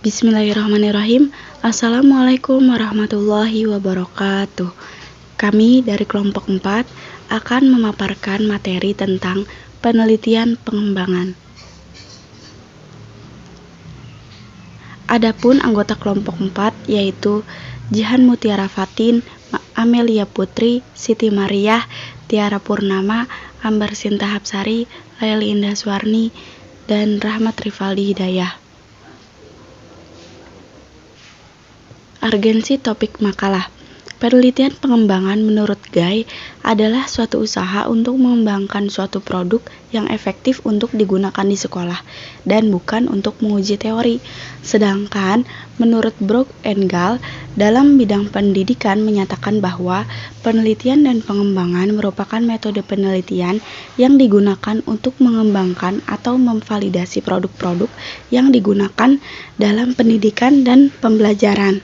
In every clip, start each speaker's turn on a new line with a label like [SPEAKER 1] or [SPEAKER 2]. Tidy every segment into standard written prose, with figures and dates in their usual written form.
[SPEAKER 1] Bismillahirrahmanirrahim. Assalamualaikum warahmatullahi wabarakatuh. Kami dari kelompok 4 akan memaparkan materi tentang penelitian pengembangan. Adapun anggota kelompok 4 yaitu Jihan Mutiara Fatin, Amelia Putri, Siti Mariah, Tiara Purnama, Ambar Sinta Hapsari, Laili Indah Suwarni, dan Rahmat Rivaldi Hidayah. Urgensi topik makalah. Penelitian pengembangan menurut Guy adalah suatu usaha untuk mengembangkan suatu produk yang efektif untuk digunakan di sekolah dan bukan untuk menguji teori. Sedangkan menurut Brock and Gall dalam bidang pendidikan menyatakan bahwa penelitian dan pengembangan merupakan metode penelitian yang digunakan untuk mengembangkan atau memvalidasi produk-produk yang digunakan dalam pendidikan dan pembelajaran.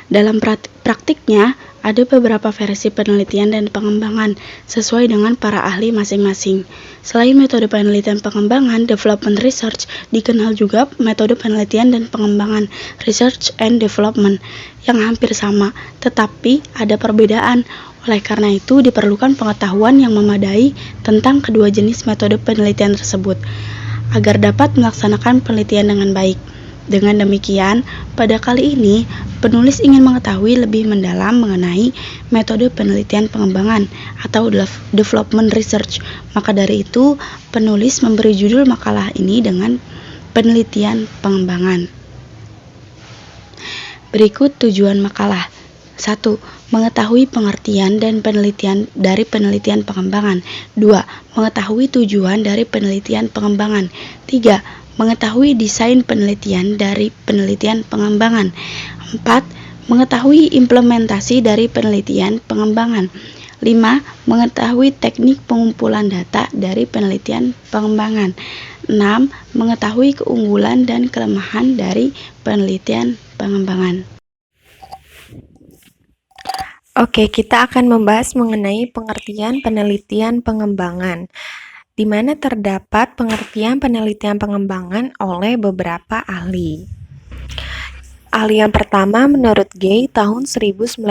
[SPEAKER 1] Dalam praktiknya, ada beberapa versi penelitian dan pengembangan sesuai dengan para ahli masing-masing. Selain metode penelitian pengembangan, development research dikenal juga metode penelitian dan pengembangan research and development yang hampir sama, tetapi ada perbedaan. Oleh karena itu, diperlukan pengetahuan yang memadai tentang kedua jenis metode penelitian tersebut agar dapat melaksanakan penelitian dengan baik. Dengan demikian, pada kali ini, penulis ingin mengetahui lebih mendalam mengenai metode penelitian pengembangan atau development research. Maka dari itu, penulis memberi judul makalah ini dengan penelitian pengembangan. Berikut tujuan makalah. 1. Mengetahui pengertian dan penelitian dari penelitian pengembangan. 2. Mengetahui tujuan dari penelitian pengembangan. 3. Mengetahui desain penelitian dari penelitian pengembangan. 4. Mengetahui implementasi dari penelitian pengembangan. 5. Mengetahui teknik pengumpulan data dari penelitian pengembangan. 6. Mengetahui keunggulan dan kelemahan dari penelitian pengembangan.
[SPEAKER 2] Oke, kita akan membahas mengenai pengertian penelitian pengembangan, di mana terdapat pengertian penelitian pengembangan oleh beberapa ahli. Ahli yang pertama menurut Gay tahun 1990.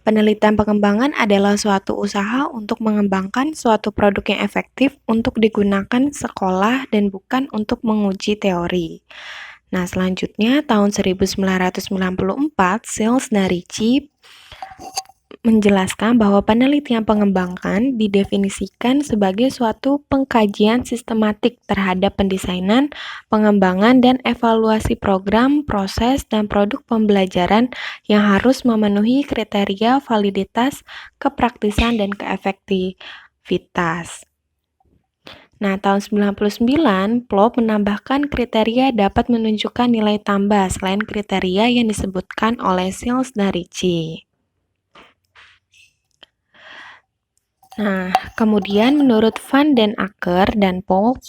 [SPEAKER 2] Penelitian pengembangan adalah suatu usaha untuk mengembangkan suatu produk yang efektif untuk digunakan sekolah dan bukan untuk menguji teori. Nah, selanjutnya tahun 1994 Sales dan Ricci menjelaskan bahwa penelitian pengembangan didefinisikan sebagai suatu pengkajian sistematik terhadap pendesainan, pengembangan, dan evaluasi program, proses, dan produk pembelajaran yang harus memenuhi kriteria validitas, kepraktisan, dan keefektivitas. Nah, tahun 1999, Plop menambahkan kriteria dapat menunjukkan nilai tambah selain kriteria yang disebutkan oleh Sales dan Ricci. Nah, kemudian menurut Van den Akker dan Pope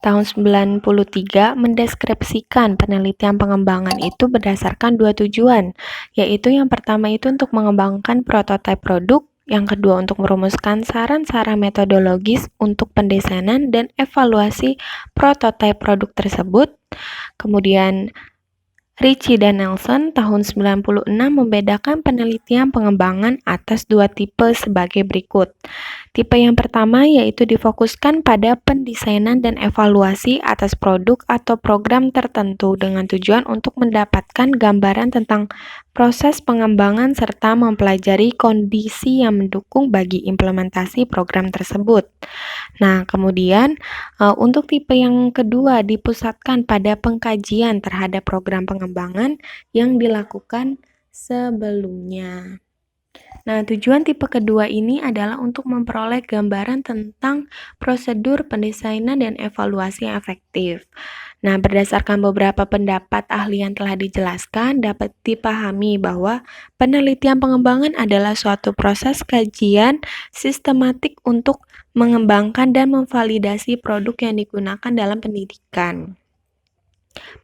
[SPEAKER 2] tahun 1993 mendeskripsikan penelitian pengembangan itu berdasarkan dua tujuan, yaitu yang pertama itu untuk mengembangkan prototipe produk, yang kedua untuk merumuskan saran-saran metodologis untuk pendesainan dan evaluasi prototipe produk tersebut. Kemudian Ricci dan Nelson tahun 96 membedakan penelitian pengembangan atas dua tipe sebagai berikut. Tipe yang pertama yaitu difokuskan pada pendesainan dan evaluasi atas produk atau program tertentu dengan tujuan untuk mendapatkan gambaran tentang proses pengembangan serta mempelajari kondisi yang mendukung bagi implementasi program tersebut. Nah, kemudian untuk tipe yang kedua dipusatkan pada pengkajian terhadap program pengembangan yang dilakukan sebelumnya. Nah, tujuan tipe kedua ini adalah untuk memperoleh gambaran tentang prosedur pendesainan dan evaluasi yang efektif. Nah, berdasarkan beberapa pendapat ahli yang telah dijelaskan, dapat dipahami bahwa penelitian pengembangan adalah suatu proses kajian sistematik untuk mengembangkan dan memvalidasi produk yang digunakan dalam pendidikan.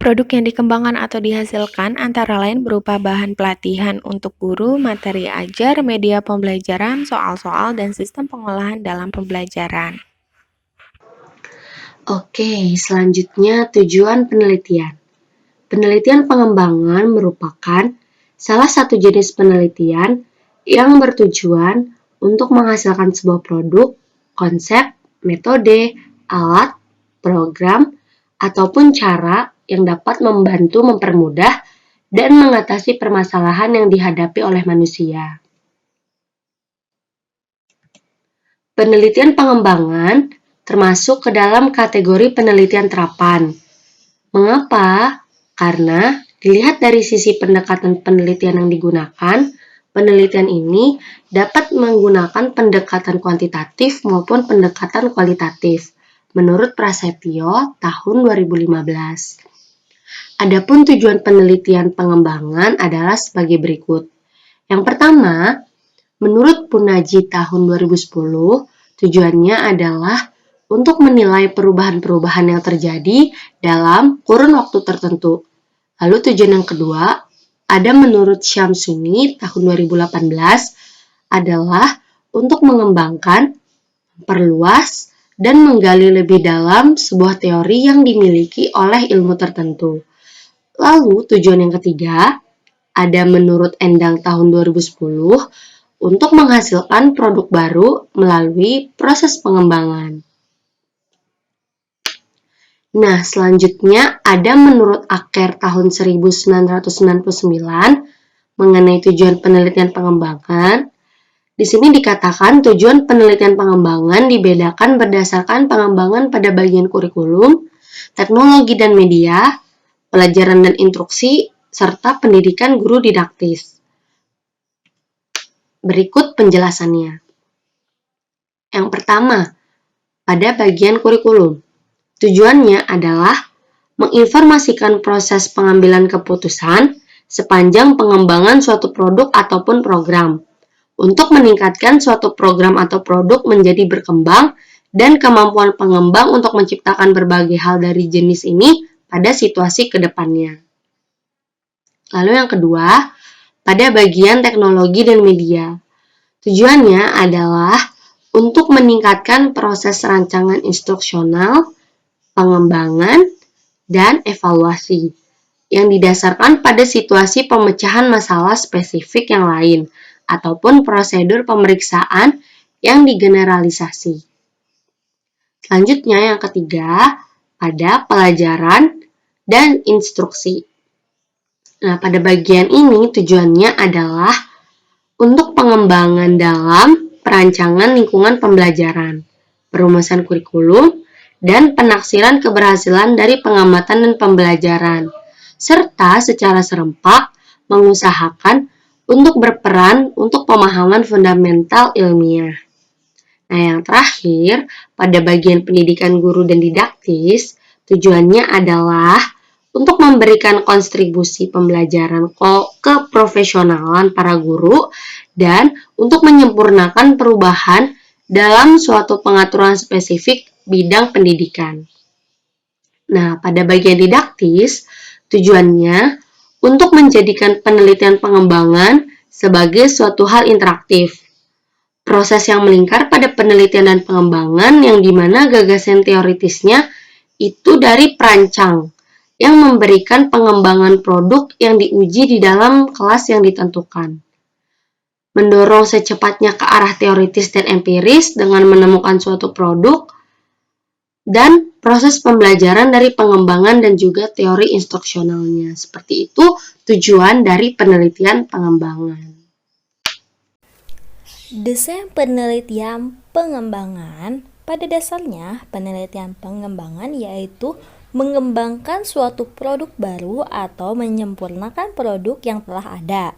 [SPEAKER 2] Produk yang dikembangkan atau dihasilkan antara lain berupa bahan pelatihan untuk guru, materi ajar, media pembelajaran, soal-soal, dan sistem pengolahan dalam pembelajaran.
[SPEAKER 3] Oke, selanjutnya tujuan penelitian. Penelitian pengembangan merupakan salah satu jenis penelitian yang bertujuan untuk menghasilkan sebuah produk, konsep, metode, alat, program, ataupun cara yang dapat membantu mempermudah dan mengatasi permasalahan yang dihadapi oleh manusia. Penelitian pengembangan termasuk ke dalam kategori penelitian terapan. Mengapa? Karena dilihat dari sisi pendekatan penelitian yang digunakan, penelitian ini dapat menggunakan pendekatan kuantitatif maupun pendekatan kualitatif, menurut Prasetyo tahun 2015. Adapun tujuan penelitian pengembangan adalah sebagai berikut. Yang pertama, menurut Punaji tahun 2010, tujuannya adalah untuk menilai perubahan-perubahan yang terjadi dalam kurun waktu tertentu. Lalu tujuan yang kedua, ada menurut Syamsuni tahun 2018, adalah untuk mengembangkan, memperluas, dan menggali lebih dalam sebuah teori yang dimiliki oleh ilmu tertentu. Lalu tujuan yang ketiga, ada menurut Endang tahun 2010, untuk menghasilkan produk baru melalui proses pengembangan. Nah, selanjutnya ada menurut Aker tahun 1999 mengenai tujuan penelitian pengembangan. Di sini dikatakan tujuan penelitian pengembangan dibedakan berdasarkan pengembangan pada bagian kurikulum, teknologi dan media, pelajaran dan instruksi, serta pendidikan guru didaktis. Berikut penjelasannya. Yang pertama, pada bagian kurikulum. Tujuannya adalah menginformasikan proses pengambilan keputusan sepanjang pengembangan suatu produk ataupun program, untuk meningkatkan suatu program atau produk menjadi berkembang dan kemampuan pengembang untuk menciptakan berbagai hal dari jenis ini pada situasi ke depannya. Lalu yang kedua, pada bagian teknologi dan media. Tujuannya adalah untuk meningkatkan proses rancangan instruksional, pengembangan, dan evaluasi yang didasarkan pada situasi pemecahan masalah spesifik yang lain ataupun prosedur pemeriksaan yang digeneralisasi. Selanjutnya yang ketiga, pada pelajaran dan instruksi. Nah, pada bagian ini tujuannya adalah untuk pengembangan dalam perancangan lingkungan pembelajaran, perumusan kurikulum, dan penaksiran keberhasilan dari pengamatan dan pembelajaran, serta secara serempak mengusahakan untuk berperan untuk pemahaman fundamental ilmiah. Nah, yang terakhir, pada bagian pendidikan guru dan didaktis, tujuannya adalah untuk memberikan kontribusi pembelajaran keprofesionalan para guru dan untuk menyempurnakan perubahan dalam suatu pengaturan spesifik bidang pendidikan. Nah, pada bagian didaktis, tujuannya untuk menjadikan penelitian pengembangan sebagai suatu hal interaktif. Proses yang melingkar pada penelitian dan pengembangan yang dimana gagasan teoritisnya itu dari perancang yang memberikan pengembangan produk yang diuji di dalam kelas yang ditentukan. Mendorong secepatnya ke arah teoritis dan empiris dengan menemukan suatu produk, dan proses pembelajaran dari pengembangan dan juga teori instruksionalnya. Seperti itu tujuan dari penelitian pengembangan.
[SPEAKER 4] Desain penelitian pengembangan, pada dasarnya penelitian pengembangan yaitu mengembangkan suatu produk baru atau menyempurnakan produk yang telah ada.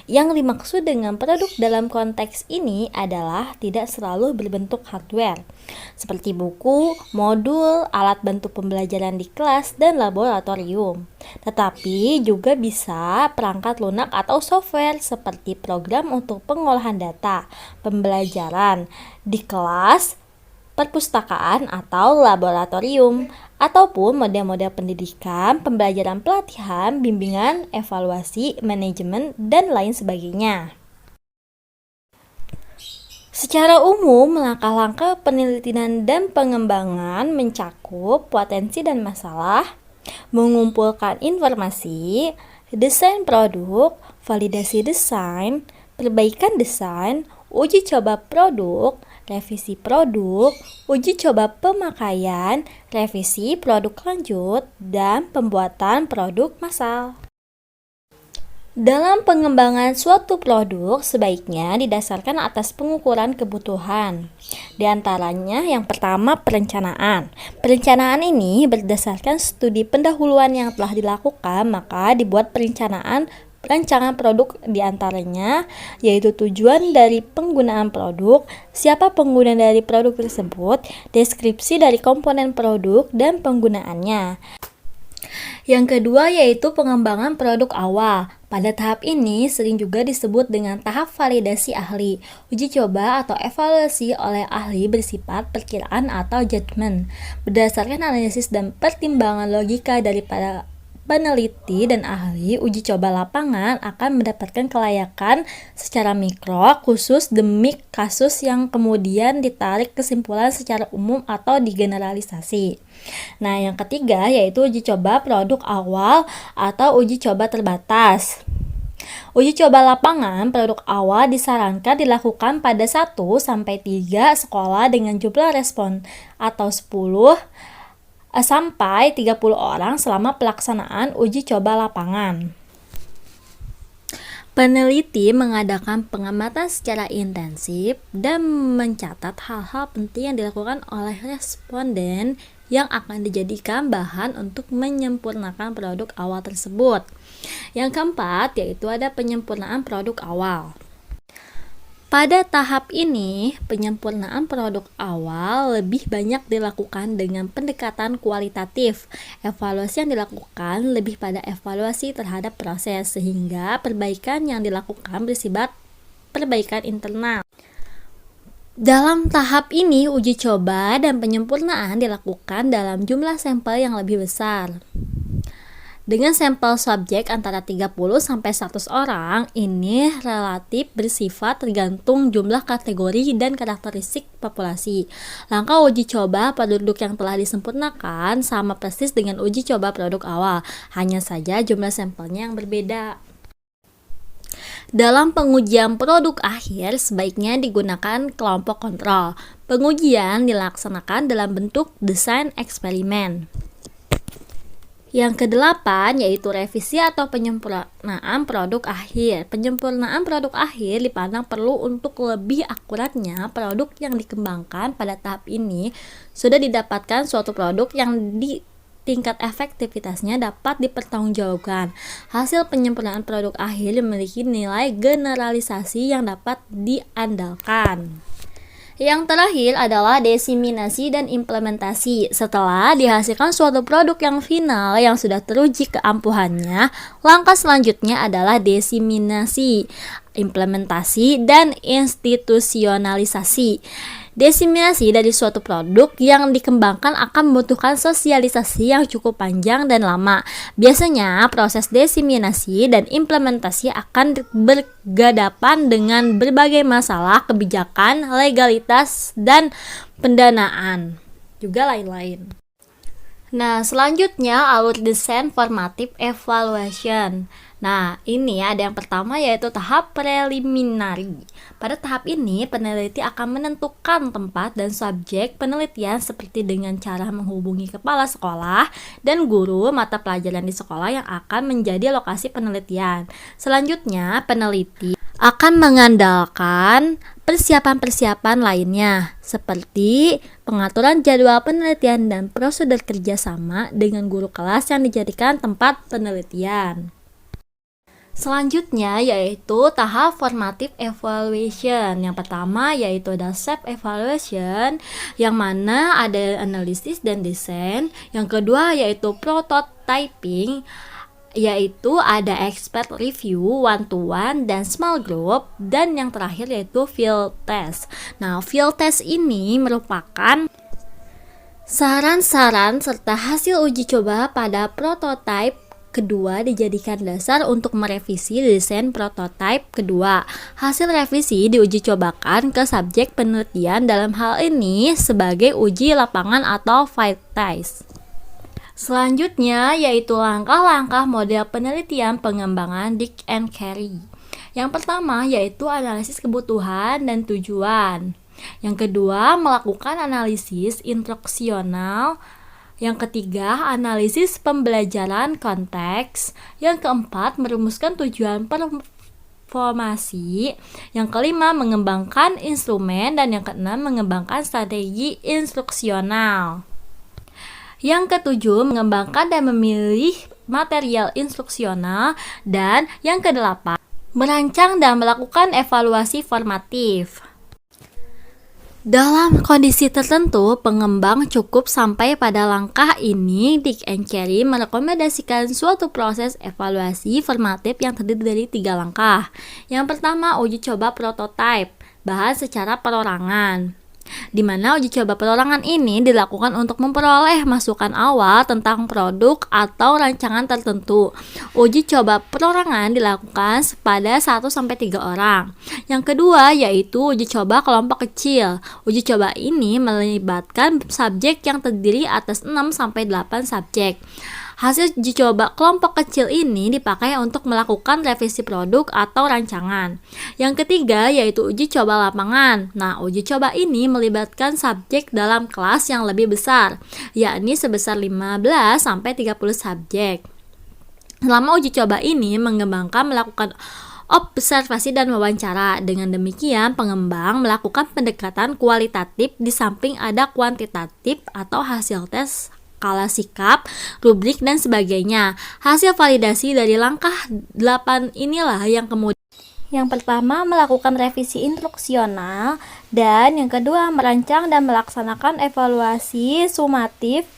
[SPEAKER 4] Yang dimaksud dengan produk dalam konteks ini adalah tidak selalu berbentuk hardware, seperti buku, modul, alat bantu pembelajaran di kelas, dan laboratorium. Tetapi juga bisa perangkat lunak atau software seperti program untuk pengolahan data, pembelajaran di kelas, perpustakaan atau laboratorium, ataupun model-model pendidikan, pembelajaran pelatihan, bimbingan, evaluasi, manajemen, dan lain sebagainya. Secara umum, langkah-langkah penelitian dan pengembangan mencakup potensi dan masalah, mengumpulkan informasi, desain produk, validasi desain, perbaikan desain, uji coba produk, revisi produk, uji coba pemakaian, revisi produk lanjut, dan pembuatan produk massal. Dalam pengembangan suatu produk, sebaiknya didasarkan atas pengukuran kebutuhan. Di antaranya yang pertama perencanaan. Perencanaan ini berdasarkan studi pendahuluan yang telah dilakukan, maka dibuat rancangan produk di antaranya, yaitu tujuan dari penggunaan produk, siapa pengguna dari produk tersebut, deskripsi dari komponen produk, dan penggunaannya. Yang kedua yaitu pengembangan produk awal. Pada tahap ini sering juga disebut dengan tahap validasi ahli. Uji coba atau evaluasi oleh ahli bersifat perkiraan atau judgement. Berdasarkan analisis dan pertimbangan logika dari para peneliti dan ahli, uji coba lapangan akan mendapatkan kelayakan secara mikro khusus demi kasus yang kemudian ditarik kesimpulan secara umum atau digeneralisasi. Nah, yang ketiga yaitu uji coba produk awal atau uji coba terbatas. Uji coba lapangan produk awal disarankan dilakukan pada 1-3 sekolah dengan jumlah respon atau 10 sampai 30 orang selama pelaksanaan uji coba lapangan. Peneliti mengadakan pengamatan secara intensif dan mencatat hal-hal penting yang dilakukan oleh responden yang akan dijadikan bahan untuk menyempurnakan produk awal tersebut. Yang keempat yaitu ada penyempurnaan produk awal. Pada tahap ini, penyempurnaan produk awal lebih banyak dilakukan dengan pendekatan kualitatif. Evaluasi yang dilakukan lebih pada evaluasi terhadap proses, sehingga perbaikan yang dilakukan bersifat perbaikan internal. Dalam tahap ini, uji coba dan penyempurnaan dilakukan dalam jumlah sampel yang lebih besar. Dengan sampel subjek antara 30-100 orang, ini relatif bersifat tergantung jumlah kategori dan karakteristik populasi. Langkah uji coba produk yang telah disempurnakan sama persis dengan uji coba produk awal, hanya saja jumlah sampelnya yang berbeda. Dalam pengujian produk akhir, sebaiknya digunakan kelompok kontrol. Pengujian dilaksanakan dalam bentuk desain eksperimen. Yang kedelapan yaitu revisi atau penyempurnaan produk akhir. Penyempurnaan produk akhir dipandang perlu untuk lebih akuratnya produk yang dikembangkan pada tahap ini sudah didapatkan suatu produk yang di tingkat efektivitasnya dapat dipertanggungjawabkan. Hasil penyempurnaan produk akhir memiliki nilai generalisasi yang dapat diandalkan. Yang terakhir adalah diseminasi dan implementasi. Setelah dihasilkan suatu produk yang final yang sudah teruji keampuhannya, langkah selanjutnya adalah diseminasi, implementasi, dan institusionalisasi. Diseminasi dari suatu produk yang dikembangkan akan membutuhkan sosialisasi yang cukup panjang dan lama. Biasanya proses diseminasi dan implementasi akan berhadapan dengan berbagai masalah kebijakan, legalitas, dan pendanaan, juga lain-lain. Nah, selanjutnya alur desain formative evaluation. Nah, ini ada yang pertama yaitu tahap preliminary. Pada tahap ini, peneliti akan menentukan tempat dan subjek penelitian seperti dengan cara menghubungi kepala sekolah dan guru mata pelajaran di sekolah yang akan menjadi lokasi penelitian. Selanjutnya, peneliti akan mengandalkan persiapan-persiapan lainnya seperti pengaturan jadwal penelitian dan prosedur kerjasama dengan guru kelas yang dijadikan tempat penelitian. Selanjutnya yaitu tahap formative evaluation. Yang pertama yaitu ada self-evaluation, yang mana ada analisis dan desain. Yang kedua yaitu prototyping, yaitu ada expert review, one-to-one, dan small group. Dan yang terakhir yaitu field test. Nah, field test ini merupakan saran-saran serta hasil uji coba pada prototype kedua dijadikan dasar untuk merevisi desain prototipe kedua. Hasil revisi diuji cobakan ke subjek penelitian, dalam hal ini sebagai uji lapangan atau field test. Selanjutnya yaitu langkah-langkah model penelitian pengembangan Dick and Carey. Yang pertama yaitu analisis kebutuhan dan tujuan. Yang kedua, melakukan analisis instruksional. Yang ketiga, analisis pembelajaran konteks. Yang keempat, merumuskan tujuan performasi. Yang kelima, mengembangkan instrumen. Dan yang keenam, mengembangkan strategi instruksional. Yang ketujuh, mengembangkan dan memilih material instruksional. Dan yang kedelapan, merancang dan melakukan evaluasi formatif. Dalam kondisi tertentu, pengembang cukup sampai pada langkah ini. Dick and Carey merekomendasikan suatu proses evaluasi formatif yang terdiri dari 3 langkah. Yang pertama, uji coba prototipe, bahas secara perorangan. Di mana uji coba perorangan ini dilakukan untuk memperoleh masukan awal tentang produk atau rancangan tertentu. Uji coba perorangan dilakukan pada 1-3 orang. Yang kedua yaitu uji coba kelompok kecil. Uji coba ini melibatkan subjek yang terdiri atas 6-8 subjek. Hasil uji coba kelompok kecil ini dipakai untuk melakukan revisi produk atau rancangan. Yang ketiga yaitu uji coba lapangan. Nah, uji coba ini melibatkan subjek dalam kelas yang lebih besar, yakni sebesar 15-30 subjek. Selama uji coba ini, pengembang melakukan observasi dan wawancara. Dengan demikian, pengembang melakukan pendekatan kualitatif di samping ada kuantitatif atau hasil tes skala sikap, rubrik, dan sebagainya. Hasil validasi dari langkah 8 inilah yang kemudian
[SPEAKER 5] Yang pertama, melakukan revisi instruksional, dan yang kedua, merancang dan melaksanakan evaluasi sumatif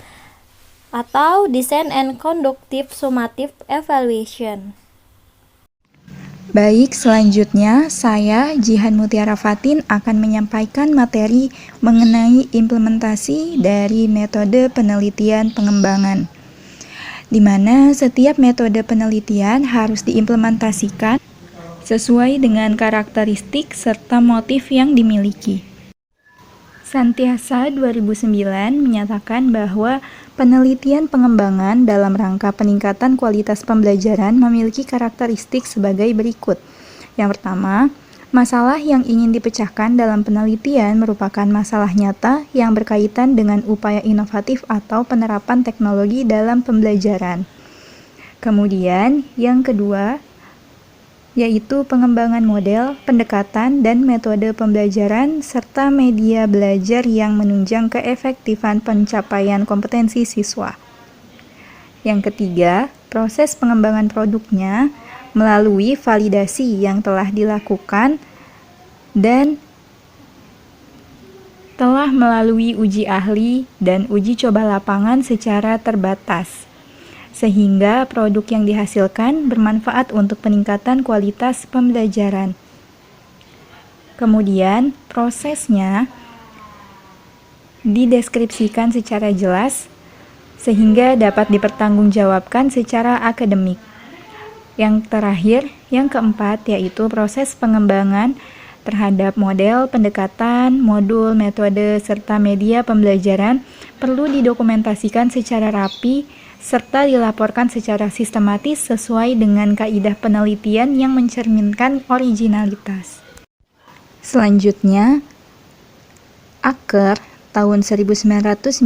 [SPEAKER 5] atau design and conductive summative evaluation.
[SPEAKER 6] Baik, selanjutnya saya, Jihan Mutiara Fatin, akan menyampaikan materi mengenai implementasi dari metode penelitian pengembangan, di mana setiap metode penelitian harus diimplementasikan sesuai dengan karakteristik serta motif yang dimiliki. Santiasa 2009 menyatakan bahwa penelitian pengembangan dalam rangka peningkatan kualitas pembelajaran memiliki karakteristik sebagai berikut. Yang pertama, masalah yang ingin dipecahkan dalam penelitian merupakan masalah nyata yang berkaitan dengan upaya inovatif atau penerapan teknologi dalam pembelajaran. Kemudian, yang kedua, yaitu pengembangan model, pendekatan, dan metode pembelajaran, serta media belajar yang menunjang keefektifan pencapaian kompetensi siswa. Yang ketiga, proses pengembangan produknya melalui validasi yang telah dilakukan dan telah melalui uji ahli dan uji coba lapangan secara terbatas, sehingga produk yang dihasilkan bermanfaat untuk peningkatan kualitas pembelajaran. Kemudian, prosesnya dideskripsikan secara jelas sehingga dapat dipertanggungjawabkan secara akademik. Yang terakhir, yang keempat, yaitu proses pengembangan terhadap model, pendekatan, modul, metode, serta media pembelajaran perlu didokumentasikan secara rapi serta dilaporkan secara sistematis sesuai dengan kaidah penelitian yang mencerminkan originalitas. Selanjutnya, Acker tahun 1999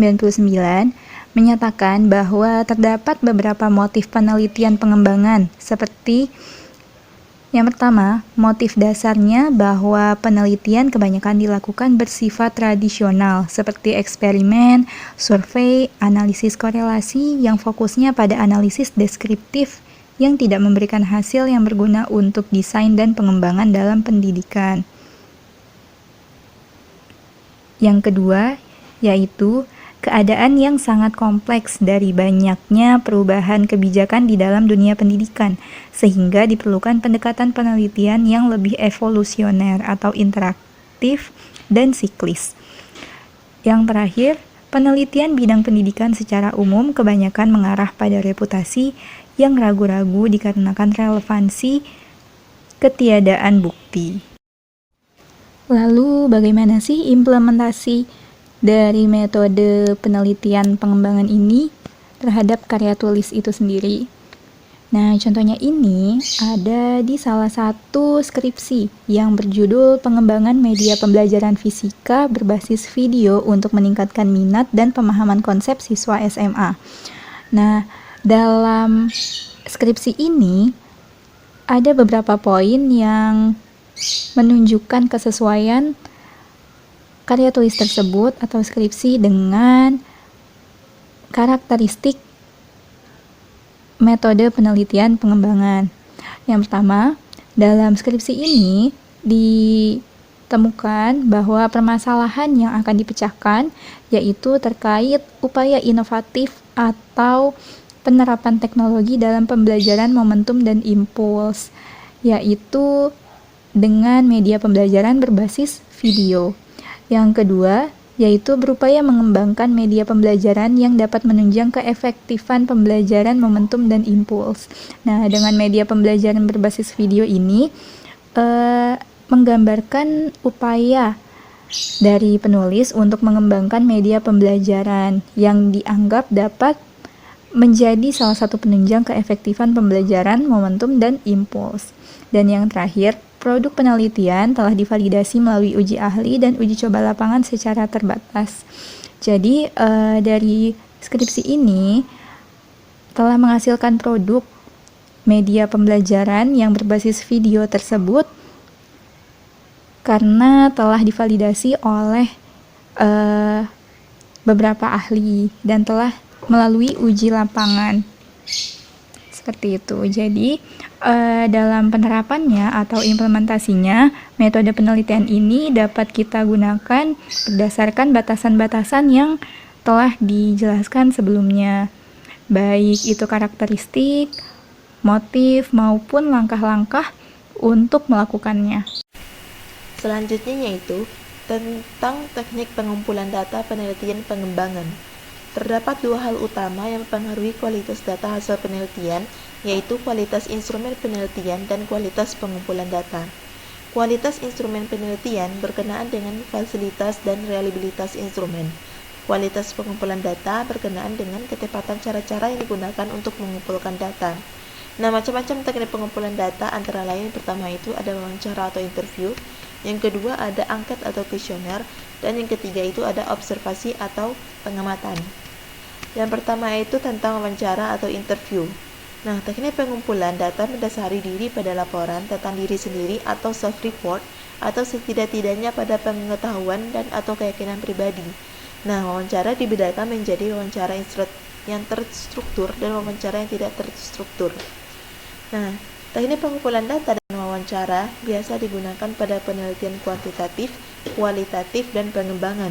[SPEAKER 6] menyatakan bahwa terdapat beberapa motif penelitian pengembangan, seperti yang pertama, motif dasarnya bahwa penelitian kebanyakan dilakukan bersifat tradisional, seperti eksperimen, survei, analisis korelasi yang fokusnya pada analisis deskriptif yang tidak memberikan hasil yang berguna untuk desain dan pengembangan dalam pendidikan. Yang kedua, yaitu keadaan yang sangat kompleks dari banyaknya perubahan kebijakan di dalam dunia pendidikan, sehingga diperlukan pendekatan penelitian yang lebih evolusioner atau interaktif dan siklis. Yang terakhir, penelitian bidang pendidikan secara umum kebanyakan mengarah pada reputasi yang ragu-ragu dikarenakan relevansi ketiadaan bukti. Lalu bagaimana sih implementasi dari metode penelitian pengembangan ini terhadap karya tulis itu sendiri? Nah, contohnya ini ada di salah satu skripsi yang berjudul Pengembangan Media Pembelajaran Fisika Berbasis Video untuk Meningkatkan Minat dan Pemahaman Konsep Siswa SMA. Nah, dalam skripsi ini ada beberapa poin yang menunjukkan kesesuaian karya tulis tersebut atau skripsi dengan karakteristik metode penelitian pengembangan. Yang pertama, dalam skripsi ini ditemukan bahwa permasalahan yang akan dipecahkan yaitu terkait upaya inovatif atau penerapan teknologi dalam pembelajaran momentum dan impuls, yaitu dengan media pembelajaran berbasis video. Yang kedua, yaitu berupaya mengembangkan media pembelajaran yang dapat menunjang keefektifan pembelajaran momentum dan impuls. Nah, dengan media pembelajaran berbasis video ini menggambarkan upaya dari penulis untuk mengembangkan media pembelajaran yang dianggap dapat menjadi salah satu penunjang keefektifan pembelajaran momentum dan impuls. Dan yang terakhir, produk penelitian telah divalidasi melalui uji ahli dan uji coba lapangan secara terbatas. Jadi, dari skripsi ini telah menghasilkan produk media pembelajaran yang berbasis video tersebut karena telah divalidasi oleh beberapa ahli dan telah melalui uji lapangan. Seperti itu. Jadi, dalam penerapannya atau implementasinya, metode penelitian ini dapat kita gunakan berdasarkan batasan-batasan yang telah dijelaskan sebelumnya, baik itu karakteristik, motif, maupun langkah-langkah untuk melakukannya.
[SPEAKER 7] Selanjutnya yaitu tentang teknik pengumpulan data penelitian pengembangan. Terdapat dua hal utama yang mempengaruhi kualitas data hasil penelitian, yaitu kualitas instrumen penelitian dan kualitas pengumpulan data. Kualitas instrumen penelitian berkenaan dengan fasilitas dan reliabilitas instrumen. Kualitas pengumpulan data berkenaan dengan ketepatan cara-cara yang digunakan untuk mengumpulkan data. Nah, macam-macam teknik pengumpulan data antara lain pertama itu ada wawancara atau interview, yang kedua ada angket atau kuesioner, dan yang ketiga itu ada observasi atau pengamatan. Yang pertama itu tentang wawancara atau interview. Nah, teknik pengumpulan data mendasari diri pada laporan tentang diri sendiri atau self-report, atau setidak-tidaknya pada pengetahuan dan atau keyakinan pribadi. Nah, wawancara dibedakan menjadi wawancara yang terstruktur dan wawancara yang tidak terstruktur. Nah, teknik pengumpulan data dan wawancara biasa digunakan pada penelitian kuantitatif, kualitatif, dan pengembangan.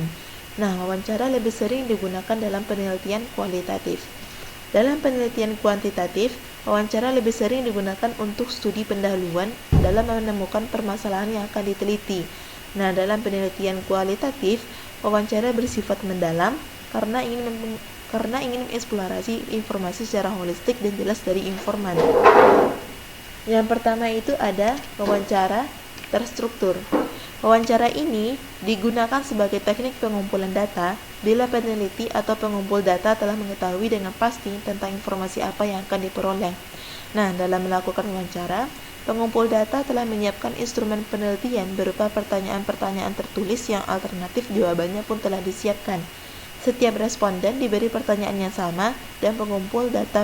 [SPEAKER 7] Nah, wawancara lebih sering digunakan dalam penelitian kualitatif. Dalam penelitian kuantitatif, wawancara lebih sering digunakan untuk studi pendahuluan dalam menemukan permasalahan yang akan diteliti. Nah, dalam penelitian kualitatif, wawancara bersifat mendalam karena ingin mengeksplorasi informasi secara holistik dan jelas dari informan. Yang pertama itu ada wawancara terstruktur. Wawancara ini digunakan sebagai teknik pengumpulan data bila peneliti atau pengumpul data telah mengetahui dengan pasti tentang informasi apa yang akan diperoleh. Nah, dalam melakukan wawancara, pengumpul data telah menyiapkan instrumen penelitian berupa pertanyaan-pertanyaan tertulis yang alternatif jawabannya pun telah disiapkan. Setiap responden diberi pertanyaan yang sama dan pengumpul data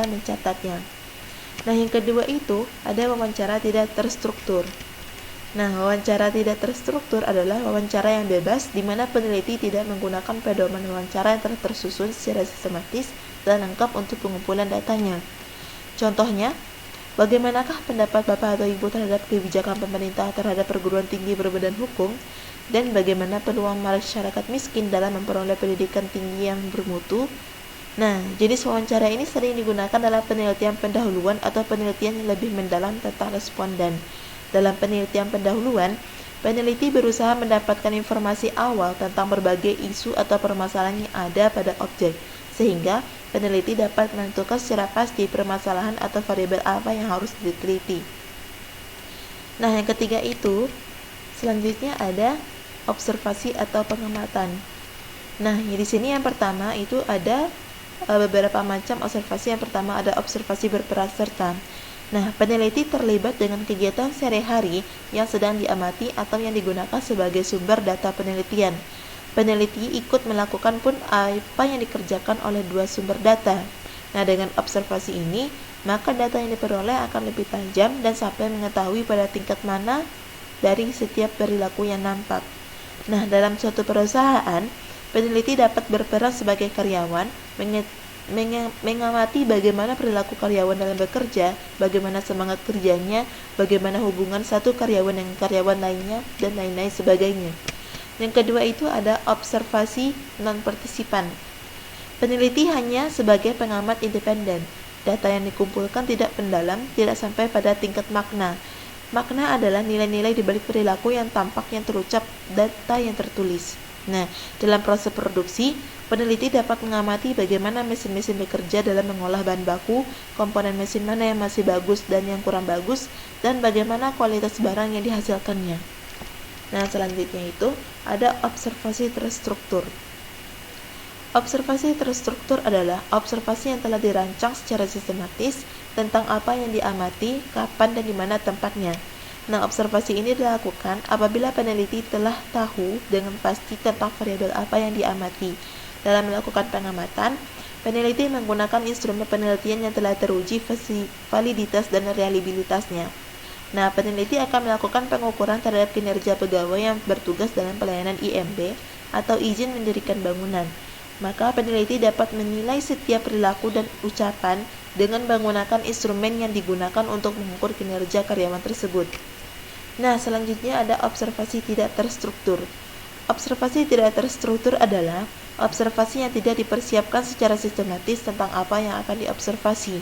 [SPEAKER 7] mencatatnya. Nah, yang kedua itu ada wawancara tidak terstruktur. Nah, wawancara tidak terstruktur adalah wawancara yang bebas di mana peneliti tidak menggunakan pedoman wawancara yang telah tersusun secara sistematis dan lengkap untuk pengumpulan datanya. Contohnya, bagaimanakah pendapat Bapak atau Ibu terhadap kebijakan pemerintah terhadap perguruan tinggi berbadan hukum, dan bagaimana peluang masyarakat miskin dalam memperoleh pendidikan tinggi yang bermutu? Nah, jenis wawancara ini sering digunakan dalam penelitian pendahuluan atau penelitian yang lebih mendalam tentang responden. Dalam penelitian pendahuluan, Peneliti berusaha mendapatkan informasi awal tentang berbagai isu atau permasalahan yang ada pada objek, sehingga peneliti dapat menentukan secara pasti permasalahan atau variabel apa yang harus diteliti. Nah, yang ketiga itu, selanjutnya ada observasi atau pengamatan. Nah, di sini yang pertama itu ada beberapa macam observasi. Yang pertama ada observasi berperan serta. Nah, peneliti terlibat dengan kegiatan sehari-hari yang sedang diamati atau yang digunakan sebagai sumber data penelitian. Peneliti ikut melakukan pun apa yang dikerjakan oleh dua sumber data. Nah, dengan observasi ini, maka data yang diperoleh akan lebih tajam dan sampai mengetahui pada tingkat mana dari setiap perilaku yang nampak. Nah, dalam suatu perusahaan, peneliti dapat berperan sebagai karyawan, mengamati bagaimana perilaku karyawan dalam bekerja, bagaimana semangat kerjanya, bagaimana hubungan satu karyawan dengan karyawan lainnya, dan lain-lain sebagainya. Yang kedua itu ada observasi non-partisipan. Peneliti hanya sebagai pengamat independen. Data yang dikumpulkan tidak mendalam, tidak sampai pada tingkat makna. Makna adalah nilai-nilai di balik perilaku yang tampak, yang terucap, data yang tertulis. Nah, dalam proses produksi, peneliti dapat mengamati bagaimana mesin-mesin bekerja dalam mengolah bahan baku, komponen mesin mana yang masih bagus dan yang kurang bagus, dan bagaimana kualitas barang yang dihasilkannya. Nah, selanjutnya itu ada observasi terstruktur. Observasi terstruktur adalah observasi yang telah dirancang secara sistematis tentang apa yang diamati, kapan dan di mana tempatnya. Nah, observasi ini dilakukan apabila peneliti telah tahu dengan pasti tentang variabel apa yang diamati. Dalam melakukan pengamatan, peneliti menggunakan instrumen penelitian yang telah teruji validitas dan reliabilitasnya. Nah, peneliti akan melakukan pengukuran terhadap kinerja pegawai yang bertugas dalam pelayanan IMB atau izin mendirikan bangunan. Maka peneliti dapat menilai setiap perilaku dan ucapan dengan menggunakan instrumen yang digunakan untuk mengukur kinerja karyawan tersebut. Nah, selanjutnya ada observasi tidak terstruktur. Observasi tidak terstruktur adalah observasi yang tidak dipersiapkan secara sistematis tentang apa yang akan diobservasi.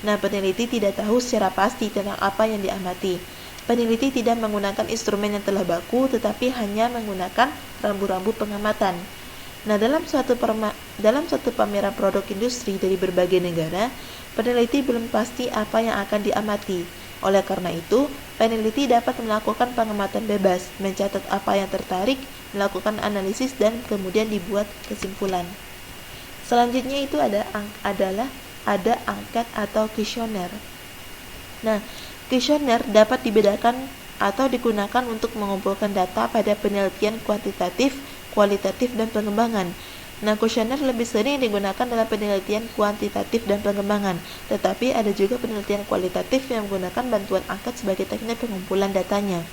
[SPEAKER 7] Nah, peneliti tidak tahu secara pasti tentang apa yang diamati. Peneliti tidak menggunakan instrumen yang telah baku, tetapi hanya menggunakan rambu-rambu pengamatan. Nah, dalam suatu pameran produk industri dari berbagai negara, peneliti belum pasti apa yang akan diamati. Oleh karena itu, peneliti dapat melakukan pengamatan bebas, mencatat apa yang tertarik, melakukan analisis, dan kemudian dibuat kesimpulan. Selanjutnya itu ada angket atau kuesioner. Nah, kuesioner dapat dibedakan atau digunakan untuk mengumpulkan data pada penelitian kuantitatif, kualitatif, dan pengembangan. Nah, kuesioner lebih sering digunakan dalam penelitian kuantitatif dan pengembangan, tetapi ada juga penelitian kualitatif yang menggunakan bantuan angket sebagai teknik pengumpulan datanya.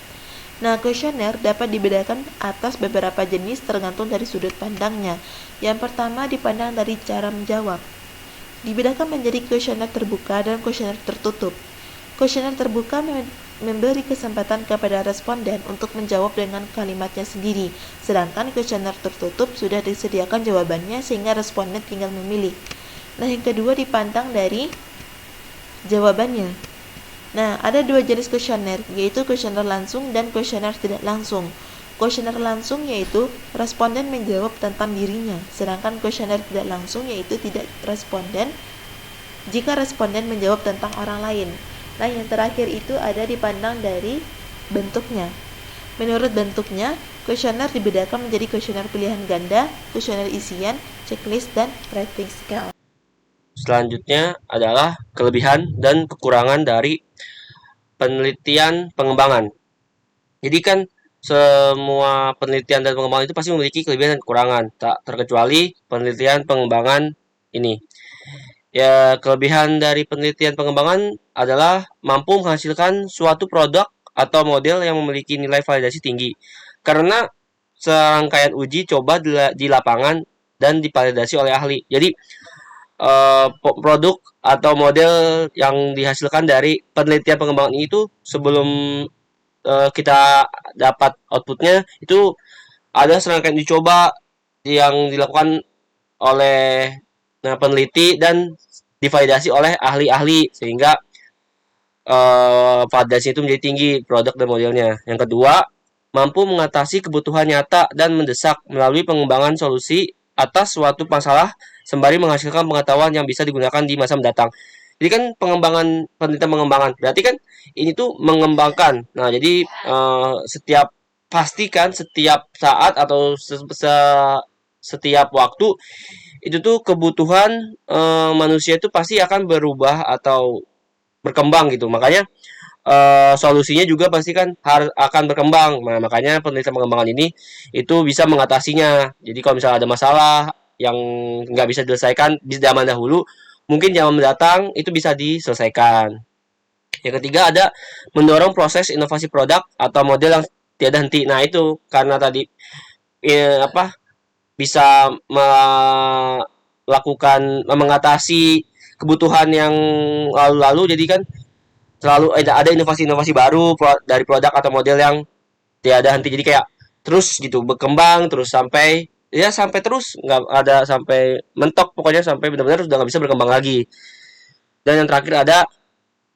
[SPEAKER 7] Nah, kuesioner dapat dibedakan atas beberapa jenis tergantung dari sudut pandangnya. Yang pertama dipandang dari cara menjawab. Dibedakan menjadi kuesioner terbuka dan kuesioner tertutup. Kuesioner terbuka memberi kesempatan kepada responden untuk menjawab dengan kalimatnya sendiri, sedangkan kuesioner tertutup sudah disediakan jawabannya sehingga responden tinggal memilih. Nah, yang kedua dipandang dari jawabannya. Nah, ada dua jenis kuesioner, yaitu kuesioner langsung dan kuesioner tidak langsung. Kuesioner langsung yaitu responden menjawab tentang dirinya, sedangkan kuesioner tidak langsung yaitu tidak responden jika responden menjawab tentang orang lain. Nah, yang terakhir itu ada dipandang dari bentuknya. Menurut bentuknya, kuesioner dibedakan menjadi kuesioner pilihan ganda, kuesioner isian, checklist, dan rating scale.
[SPEAKER 8] Selanjutnya adalah kelebihan dan kekurangan dari penelitian pengembangan. Jadi kan semua penelitian dan pengembangan itu pasti memiliki kelebihan dan kekurangan, tak terkecuali penelitian pengembangan ini. Ya, kelebihan dari penelitian pengembangan adalah mampu menghasilkan suatu produk atau model yang memiliki nilai validasi tinggi, karena serangkaian uji coba di lapangan dan divalidasi oleh ahli. Jadi produk atau model yang dihasilkan dari penelitian pengembangan itu sebelum kita dapat outputnya itu ada serangkaian uji coba yang dilakukan oleh peneliti dan divalidasi oleh ahli-ahli sehingga validasi itu menjadi tinggi produk dan modelnya. Yang kedua, mampu mengatasi kebutuhan nyata dan mendesak melalui pengembangan solusi atas suatu masalah sembari menghasilkan pengetahuan yang bisa digunakan di masa mendatang. Jadi kan penelitian pengembangan, berarti kan ini tuh mengembangkan. Nah, jadi pastikan setiap saat atau setiap waktu itu tuh kebutuhan manusia itu pasti akan berubah atau berkembang gitu. Makanya solusinya juga pasti kan akan berkembang. Nah, makanya penelitian pengembangan ini itu bisa mengatasinya. Jadi kalau misalnya ada masalah yang nggak bisa diselesaikan di zaman dahulu, mungkin zaman mendatang itu bisa diselesaikan. Yang ketiga ada mendorong proses inovasi produk atau model yang tiada henti. Nah, itu karena tadi bisa mengatasi kebutuhan yang lalu-lalu, jadi kan selalu ada inovasi-inovasi baru dari produk atau model yang tiada henti. Jadi kayak terus gitu berkembang terus sampai terus nggak ada sampai mentok, pokoknya sampai benar-benar sudah nggak bisa berkembang lagi. Dan yang terakhir ada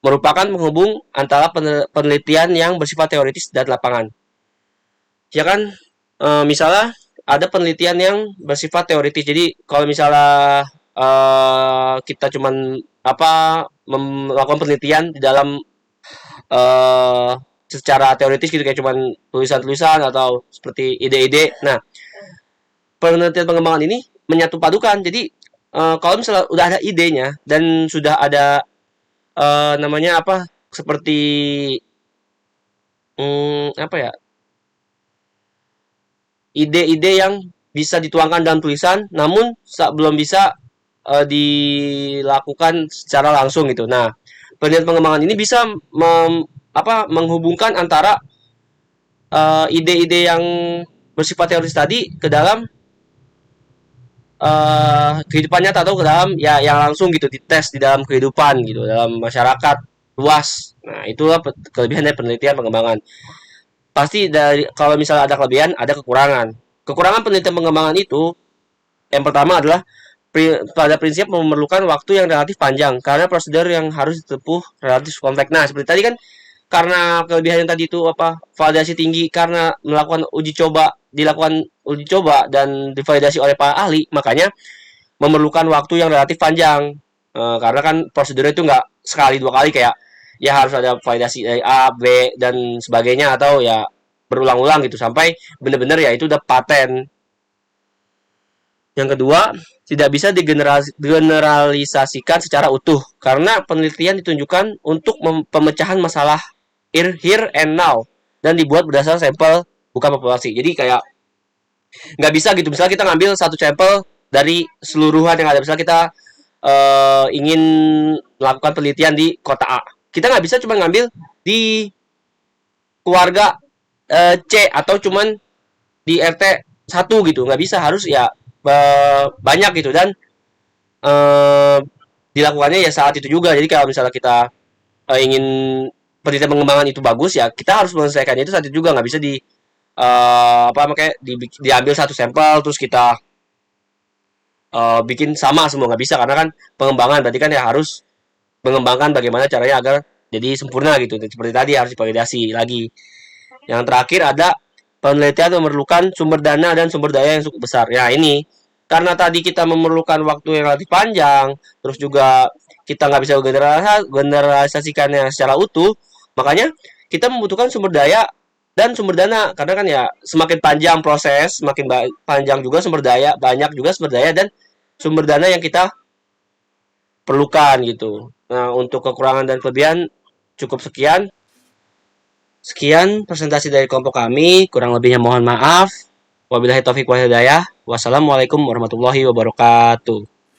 [SPEAKER 8] merupakan penghubung antara penelitian yang bersifat teoritis dan lapangan. Ya kan, misalnya ada penelitian yang bersifat teoritis. Jadi kalau misalnya kita cuman melakukan penelitian di dalam secara teoritis gitu, kayak cuman tulisan-tulisan atau seperti ide-ide. Nah, penelitian pengembangan ini menyatu padukan. Jadi kalau misalnya udah ada idenya dan sudah ada seperti ide-ide yang bisa dituangkan dalam tulisan, namun belum bisa dilakukan secara langsung gitu. Nah, penelitian pengembangan ini bisa menghubungkan antara ide-ide yang bersifat teoris tadi ke dalam kehidupan nyata atau ke dalam yang langsung gitu, dites di dalam kehidupan gitu, dalam masyarakat luas. Nah, itulah kelebihan dari penelitian pengembangan. Pasti kalau misalnya ada kelebihan, ada kekurangan. Kekurangan penelitian pengembangan itu yang pertama adalah pada prinsip memerlukan waktu yang relatif panjang karena prosedur yang harus ditempuh relatif kompleks. Nah, seperti tadi kan, karena kelebihan yang tadi itu validasi tinggi karena dilakukan uji coba dan divalidasi oleh para ahli, makanya memerlukan waktu yang relatif panjang. Karena kan prosedurnya itu nggak sekali dua kali, kayak ya harus ada validasi dari A, B dan sebagainya, atau ya berulang-ulang gitu sampai benar-benar ya itu udah paten. Yang kedua, tidak bisa digeneralisasikan secara utuh karena penelitian ditunjukkan untuk pemecahan masalah here and now dan dibuat berdasarkan sampel bukan populasi. Jadi kayak nggak bisa gitu, misalnya kita ngambil satu sampel dari seluruhan yang ada. Misalnya kita ingin melakukan penelitian di kota A, kita nggak bisa cuma ngambil di keluarga C atau cuman di RT 1 gitu, nggak bisa, harus ya banyak gitu. Dan dilakukannya ya saat itu juga. Jadi kalau misalnya kita ingin penelitian pengembangan itu bagus, ya kita harus menyelesaikannya itu saat itu juga, nggak bisa diambil satu sampel terus kita bikin sama semua, nggak bisa, karena kan pengembangan berarti kan ya harus mengembangkan bagaimana caranya agar jadi sempurna gitu. Seperti tadi harus divalidasi lagi. Yang terakhir ada penelitian memerlukan sumber dana dan sumber daya yang cukup besar. Ya ini karena tadi kita memerlukan waktu yang relatif panjang, terus juga kita nggak bisa generalisasikannya secara utuh, makanya kita membutuhkan sumber daya dan sumber dana. Karena kan ya semakin panjang proses, semakin panjang juga sumber daya, banyak juga sumber daya dan sumber dana yang kita perlukan gitu. Nah, untuk kekurangan dan kelebihan cukup sekian. Sekian presentasi dari kelompok kami, kurang lebihnya mohon maaf. Wabillahi taufiq wal hidayah. Wassalamualaikum warahmatullahi wabarakatuh.